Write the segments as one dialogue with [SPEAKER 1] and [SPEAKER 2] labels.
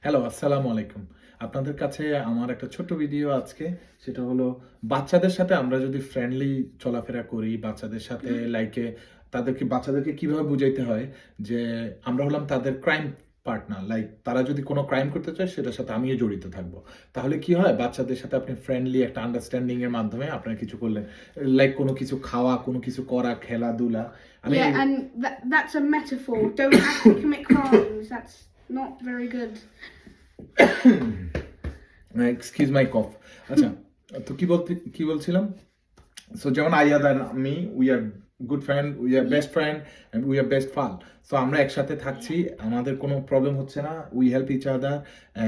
[SPEAKER 1] Hello, আসসালামু আলাইকুম। আপনাদের কাছে আমার একটা ছোট্ট ভিডিও আজকে। সেটা হলো বাচ্চাদের সাথে আমরা যদি ফ্রেন্ডলি চলাফেরা করি, বাচ্চাদের সাথে বাচ্চাদেরকে কিভাবে বুঝাইতে হয় যে আমরা হলাম তাদের ক্রাইম পার্টনার। লাইক তারা যদি কোনো ক্রাইম করতে চায় সেটার সাথে আমিও জড়িত থাকবো। তাহলে কি হয়? বাচ্চাদের সাথে আপনি ফ্রেন্ডলি একটা আন্ডারস্ট্যান্ডিং এর মাধ্যমে আপনারা কিছু করলেন। লাইক কোনো কিছু খাওয়া, কোনো কিছু করা, খেলাধুলা। আমি
[SPEAKER 2] Yeah, and that's a metaphor. Don't actually commit crimes. That's not very good.
[SPEAKER 1] Excuse my cough. আচ্ছা, তো কি বলছিলাম? সো যেমন আয়াদ আর আমি we are good friend, we are best friend and we are best pal. So আমরা একসাথে থাকছি, আমাদের কোনো প্রবলেম হচ্ছে না, we help each other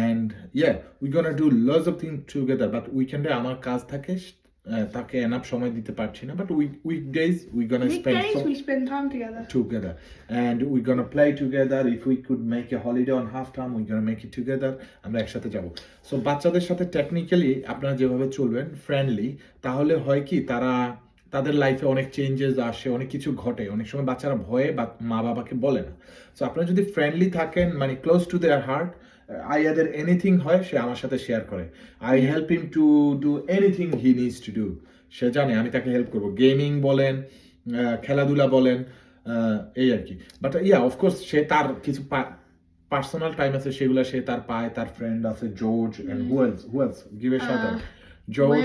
[SPEAKER 1] and we gonna do lots of things together. But উইকেন্ডে আমার কাজ থাকে, তাকে এনাফ সময় দিতে পারছি না। But weekdays we gonna
[SPEAKER 2] Weekdays we spend time
[SPEAKER 1] together and we're gonna play together. If we could make a holiday on half term, we're gonna make it together. আমরা একসাথে যাব। সো বাচ্চাদের সাথে টেকনিক্যালি আপনারা যেভাবে চলবেন ফ্রেন্ডলি, তাহলে হয় কি তাদের লাইফে অনেক চেঞ্জেস আসে, অনেক কিছু ঘটে। অনেক সময় বাচ্চারা ভয়ে মা বাবাকে বলে না। সো আপনারা যদি ফ্রেন্ডলি থাকেন, মানে ক্লোজ টু দেয়ার হার্ট, আইয়াদের এনিথিং হয় সে আমার সাথে শেয়ার করে। I help him to do anything he needs to do. সে জানে আমি তাকে হেল্প করবো। গেমিং বলেন, খেলাধুলা বলেন, এই আর কি। বাট অফকোর্স সে তার কিছু পার্সোনাল টাইম আছে, সেগুলো সে তার পায়। তার ফ্রেন্ড আছে George and who else give a shout out. George,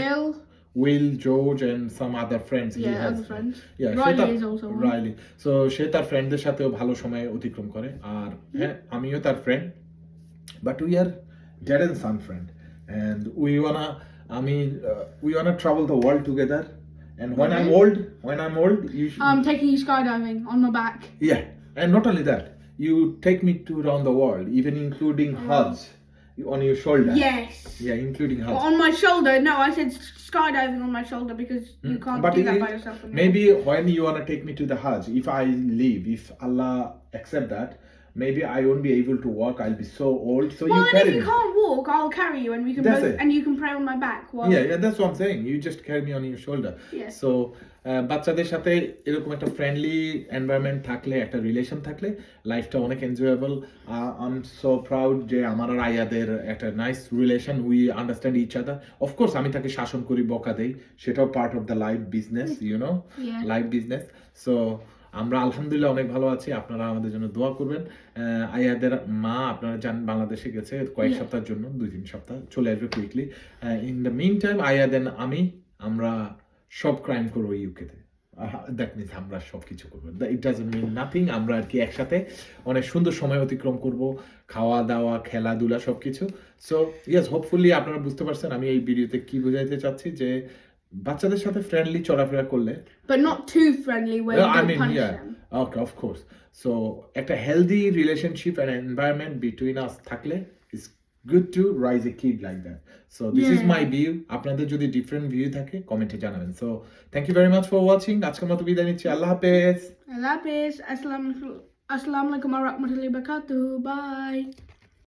[SPEAKER 1] Will, George, and some other friends.
[SPEAKER 2] other friends.
[SPEAKER 1] Riley
[SPEAKER 2] is also one.
[SPEAKER 1] Riley. So সে তার ফ্রেন্ডদের সাথেও ভালো সময় অতিক্রম করে। আর হ্যাঁ, আমিও তার friend. But we are dad and son friend, and we wanna travel the world together. And when I'm old, you should.
[SPEAKER 2] I'm taking you skydiving on my back.
[SPEAKER 1] Yeah, and not only that, you take me to around the world, even including hugs on your shoulder.
[SPEAKER 2] Yes.
[SPEAKER 1] Yeah, including hugs.
[SPEAKER 2] On my shoulder. No, I said skydiving on my shoulder because you can't
[SPEAKER 1] But
[SPEAKER 2] do that by yourself.
[SPEAKER 1] Maybe when you wanna take me to the Hajj, if I leave, if Allah accept that, maybe I won't be able to walk. I'll be so old. So
[SPEAKER 2] Well,
[SPEAKER 1] you
[SPEAKER 2] and
[SPEAKER 1] carry
[SPEAKER 2] if you
[SPEAKER 1] me.
[SPEAKER 2] can't walk, I'll carry you, and we can
[SPEAKER 1] That's
[SPEAKER 2] both,
[SPEAKER 1] it.
[SPEAKER 2] and you can pray on my back. While
[SPEAKER 1] Yeah, that's what I'm saying. You just carry me on your shoulder.
[SPEAKER 2] Yeah.
[SPEAKER 1] So বাচ্চাদের সাথে এরকম একটা friendly environment থাকলে, একটা relation থাকলে লাইফটা অনেক enjoyable. I am so proud যে আমার আর আয়াদের একটা nice relation, we understand each other. Of course আমি তাকে শাসন করি, বকা দেই, সেটাও part of the life business, life business. So আমরা আলহামদুলিল্লাহ অনেক ভালো আছি। আপনারা আমাদের জন্য দোয়া করবেন। আয়াদের মা আপনারা জানেন বাংলাদেশে গেছে কয়েক সপ্তাহের জন্য, 2-3 সপ্তাহ, চলে আসবে quickly. In the mean time আয়াদেন আমরা সব ক্রাইম করবো ইউকেতে। দ্যাট মিনস আমরা সব কিছু করবো। It doesn't mean nothing. আমরা আর কি একসাথে অনেক সুন্দর সময় অতিক্রম করব, খাওয়া দাওয়া, খেলাধুলা, সব কিছু। সো হোপফুলি আপনারা বুঝতে পারছেন আমি এই ভিডিওতে কি বোঝাইতে চাচ্ছি, যে বাচ্চাদের সাথে ফ্রেন্ডলি চলাফেরা করলে,
[SPEAKER 2] but not too friendly where you don't punish them.
[SPEAKER 1] Okay, of course. So একটা healthy relationship and environment between us থাকলে is good to raise a kid like that. So this is my view. আপনাদের যদি different view থাকে কমেন্টে জানাবেন। So thank you very much for watching. আজকের মতো বিদায় নিচ্ছি। আল্লাহ হাফেজ।
[SPEAKER 2] Allah Hafiz. Assalamu alaikum wa rahmatullahi wa barakatuh. Bye.